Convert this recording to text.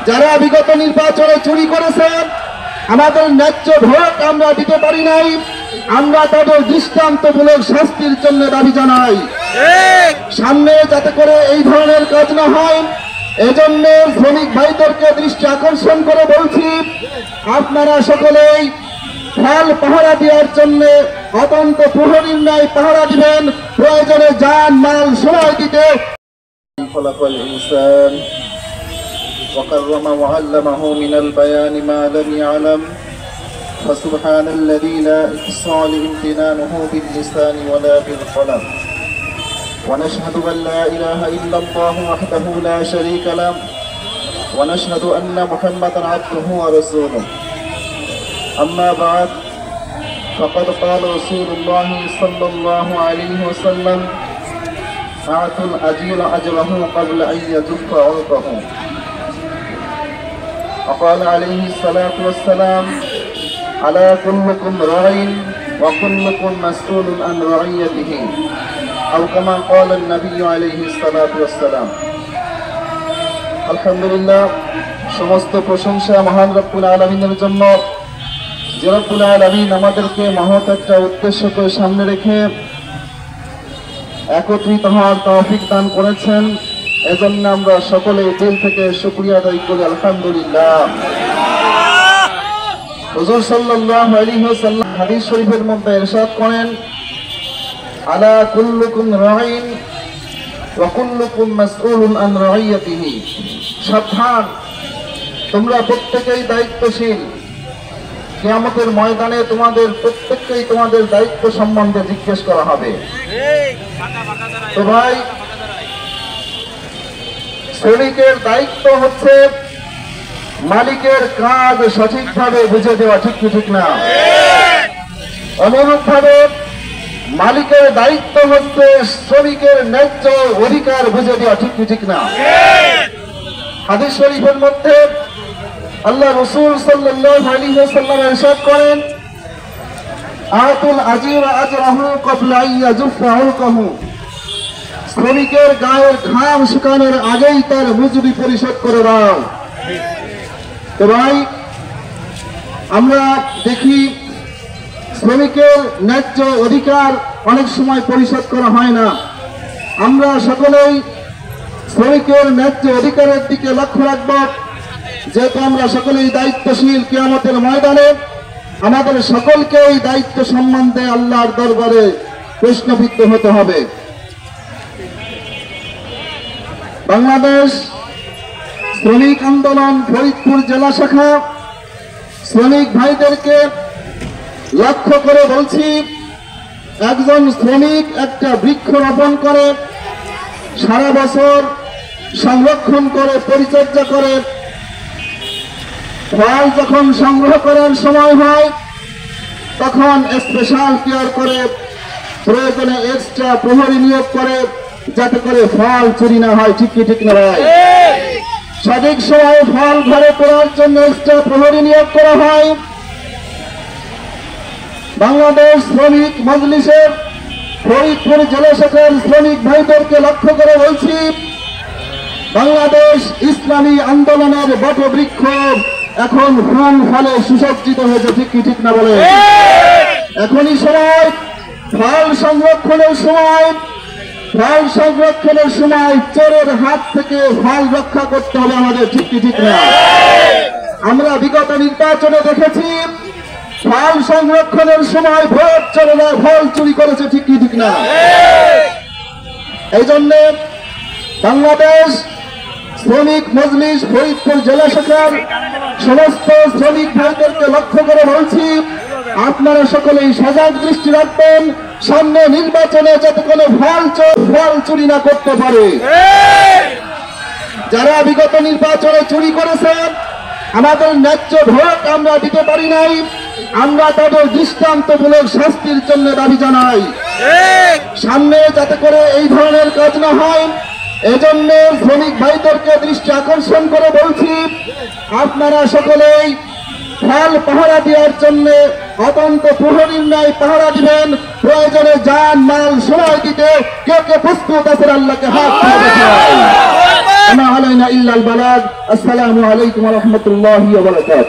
যারা বিগত নির্বাচনে চুরি করেছেন, আমাদের ন্যায্য ভোট আমরা দিতে পারি নাই, আমরা তাদের দৃষ্টান্তমূলক শাস্তির জন্য দাবি জানাই। সামনে যাতে করে এই ধরনের কাজ না হয়, এজন্য শ্রমিক ভাইদেরকে দৃষ্টি আকর্ষণ করে বলছি, আপনারা সকলেই ফল পাহারা দেওয়ার জন্য অত্যন্ত প্রহরীর ন্যায় পাহারা দিবেন, প্রয়োজনে যান মাল সময় দিতে। وكرم وعلمه من البيان ما لم يعلم فسبحان الذي لا إحصى لامتنانه باللسان ولا بالقلم ونشهد أن لا إله إلا الله وحده لا شريك له ونشهد أن محمدا عبده ورسوله أما بعد فقد قال رسول الله صلى الله عليه وسلم أعطوا الأجير أجره قبل أن يجف عنقه وقال عليه الصلاة والسلام على كلكم راع وكلكم مسؤول عن رعيته أو كما قال النبي عليه الصلاة والسلام আলহামদুলিল্লাহ, সমস্ত প্রশংসা মহান রব্বুল আলামিনের জন্য, যে রব্বুল আলামিন আমাদেরকে মহৎ একটা উদ্দেশ্যকে সামনে রেখে একত্রিত হওয়ার তৌফিক দান করেছেন। এজন্য আমরা সকলে দিল থেকে শুকরিয়া আদায় করি আলহামদুলিল্লাহ। হুজুর সাল্লাল্লাহু আলাইহি ওয়াসাল্লাম হাদিস শরীফের মধ্যে ইরশাদ করেন, আলা কুল্লুকুম রাঈন ওয়া কুল্লুকুম মাসউলুন আন রাইয়াতিহি, সাবধান, তোমরা প্রত্যেকেই দায়িত্বশীল, কিয়ামতের ময়দানে তোমাদের প্রত্যেককেই তোমাদের দায়িত্ব সম্বন্ধে জিজ্ঞেস করা হবে। তো ভাই, শ্রমিকের দায়িত্ব হচ্ছে মালিকের কাজ সঠিকভাবে বুঝে দেওয়া, ঠিক কি ঠিক না? অনুরূপভাবে মালিকের দায়িত্ব হচ্ছে শ্রমিকের ন্যায্য অধিকার বুঝে দেওয়া, ঠিক কি ঠিক না? হাদিস শরীফের মধ্যে আল্লাহ রাসূল সাল্লাল্লাহু আলাইহি ওয়াসাল্লাম ইরশাদ করেন, আতুল আজির আজরাহু ক্বাবলা আন ইয়াজুফা উনকাহু, শ্রমিকের গায়ের ঘাম শুকানোর আগেই তার মজুরি পরিশোধ করে দাও। তো ভাই, আমরা দেখি শ্রমিকের ন্যায্য অধিকার অনেক সময় পরিশোধ করা হয় না। আমরা সকলেই শ্রমিকের ন্যায্য অধিকারের দিকে লক্ষ্য রাখব, যেহেতু আমরা সকলেই দায়িত্বশীল। কিয়ামতের ময়দানে আমাদের সকলকে এই দায়িত্ব সম্বন্ধে আল্লাহর দরবারে প্রশ্নবিদ্ধ হতে হবে। বাংলাদেশ শ্রমিক আন্দোলন ফরিদপুর জেলা শাখা শ্রমিক ভাইদেরকে লক্ষ্য করে বলছি, একজন শ্রমিক একটা বৃক্ষ রোপণ করে, সারা বছর সংরক্ষণ করে, পরিচর্যা করে, ফল যখন সংগ্রহ করার সময় হয় তখন স্পেশাল কেয়ার করে, প্রয়োজনে এক্সট্রা প্রহরী নিয়োগ করে, যাতে করে ফল চুরি না হয়, ঠিক কি ঠিক না ভাই? সঠিক সময়ে ফল ঘরে তোলার জন্য এক্সট্রা প্রহরী নিয়োগ করা হয়। বাংলাদেশ শ্রমিক মজলিসের ফরিদপুর জেলা শাখার শ্রমিক ভাইদেরকে লক্ষ্য করে বলছি, বাংলাদেশ ইসলামী আন্দোলনের বটবৃক্ষ এখন ফুল ফলে সুসজ্জিত হয়েছে, ঠিক কি ঠিক না বলে? এখনই সময়, ফল সংরক্ষণের সময়, ফল সংরক্ষণের সময় চোরের হাত থেকে ফল রক্ষা করতে হবে আমাদের, ঠিক কি ঠিক না? আমরা বিগত নির্বাচনে দেখেছি ফল সংরক্ষণের সময় ভোট চোরেরা ফল চুরি করেছে, ঠিক কি ঠিক না? এই জন্য বাংলাদেশ শ্রমিক মজলিস ফরিদপুর জেলা শাখার সমস্ত শ্রমিক ভাইদেরকে লক্ষ্য করে বলছি, আপনারা সকলেই সজাগ দৃষ্টি রাখবেন, সামনে নির্বাচনে যাতে কোনো ফল চুরি না করতে পারে। যারা বিগত নির্বাচনে চুরি করেছেন, আমাদের ন্যায্য ভোট আমরা দিতে পারি নাই, আমরা তাদের দৃষ্টান্তমূলক শাস্তির জন্য দাবি জানাই। সামনে যাতে করে এই ধরনের কাজ না হয়, এজন্য শ্রমিক ভাইদেরকে দৃষ্টি আকর্ষণ করে বলছি, আপনারা সকলেই ফল পাহারা দেওয়ার জন্য অত্যন্ত প্রহরীর ন্যায় পাহারা দিবেন, প্রয়োজনে যান মাল সময় দিতে কে কে প্রস্তুত আছেন আল্লাহকে হাত তুলে দেখান। আমা আলাইনা ইল্লাল বালাগ। আসসালামু আলাইকুম ওয়া রাহমাতুল্লাহি ওয়া বারাকাতুহু।